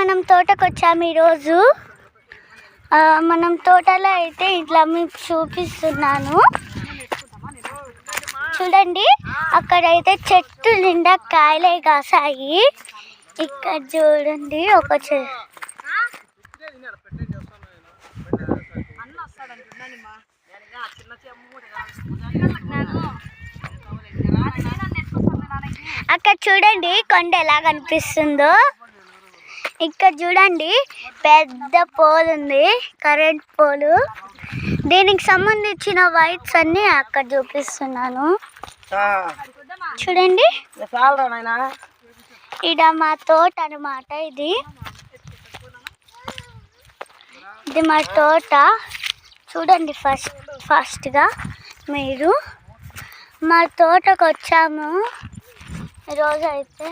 మనం తోటకు వచ్చాము ఈరోజు. మనం తోటలో అయితే ఇట్లా మీకు చూపిస్తున్నాను చూడండి. అక్కడైతే చెట్టు నిండా కాయలే కాసాయి. ఇక్కడ చూడండి ఒక అక్కడ చూడండి కొండ ఎలా కనిపిస్తుందో. ఇక్కడ చూడండి పెద్ద పోల్ ఉంది, కరెంట్ పోలు. దీనికి సంబంధించిన వైర్స్ అన్ని అక్కడ చూపిస్తున్నాను చూడండి. ఇడ మా తోట అన్నమాట. ఇది మా తోట చూడండి. ఫస్ట్గా మీరు మా తోటకు వచ్చాము ఈరోజు అయితే.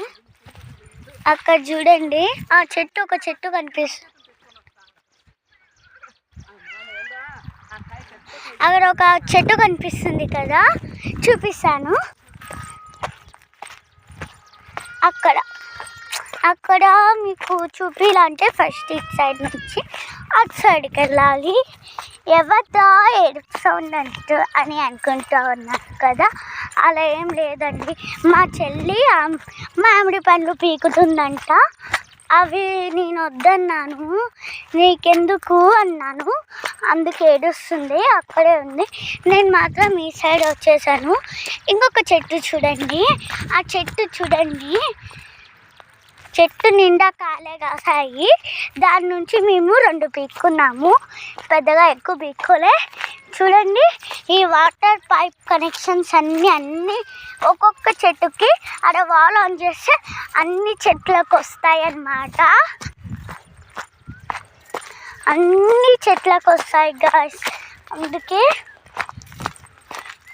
అక్కడ చూడండి ఆ చెట్టు, ఒక చెట్టు కనిపిస్తుంది. అక్కడ ఒక చెట్టు కనిపిస్తుంది కదా, చూపిస్తాను. అక్కడ మీకు చూపించాలంటే ఫస్ట్ ఇటు సైడ్ నుంచి అటు సైడ్కి వెళ్ళాలి. ఎవరితో ఏడుపు సౌండ్ అంటూ అని అనుకుంటూ ఉన్నారు కదా, అలా ఏం లేదండి. మా చెల్లి మామిడి పండ్లు పీకుతుందంట. అవి నేను వద్దన్నాను, నీకెందుకు అన్నాను, అందుకు ఏడుస్తుంది. అక్కడే ఉంది. నేను మాత్రం ఈ సైడ్ వచ్చేసాను. ఇంకొక చెట్టు చూడండి, ఆ చెట్టు చూడండి, చెట్టు నిండా కాయలే కాసాయి. దాని నుంచి మేము 2 పీక్కున్నాము, పెద్దగా ఎక్కువ పీక్కోలే. చూడండి ఈ వాటర్ పైప్ కనెక్షన్స్ అన్నీ ఒక్కొక్క చెట్టుకి అక్కడ వాల్ ఆన్ చేస్తే అన్ని చెట్లకు వస్తాయి అన్నమాట. అన్ని చెట్లకు వస్తాయి గాయ్స్. అందుకే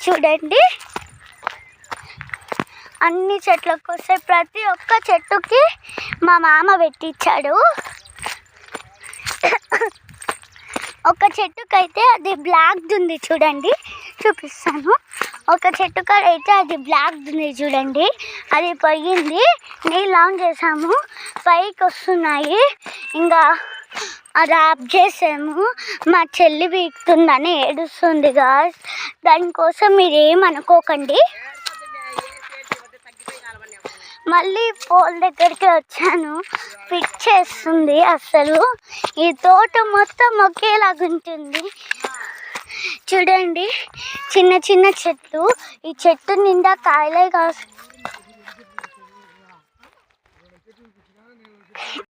చూడండి అన్ని చెట్లకు వస్తాయి. ప్రతి ఒక్క చెట్టుకి మా మామ పెట్టించాడు. ఒక చెట్టుకైతే అది బ్లాక్ ఉంది చూడండి, చూపిస్తాను. ఒక చెట్టుకైతే అది బ్లాక్ ఉంది చూడండి, అది పోయింది. నీళ్ళు ఆన్ చేసాము, పైకి వస్తున్నాయి. ఇంకా అది ఆఫ్ చేసాము. మా చెల్లి పీకుతుందని ఏడుస్తుంది గాయ్స్. దానికోసం మీరు ఏమనుకోకండి. మళ్ళీ పోల్ దగ్గరికి వచ్చాను, ఫిట్ చేస్తుంది. అసలు ఈ తోట మొత్తం ఒకేలాగా ఉంటుంది చూడండి. చిన్న చిన్న చెట్లు, ఈ చెట్టు నిండా కాయలే కాదు.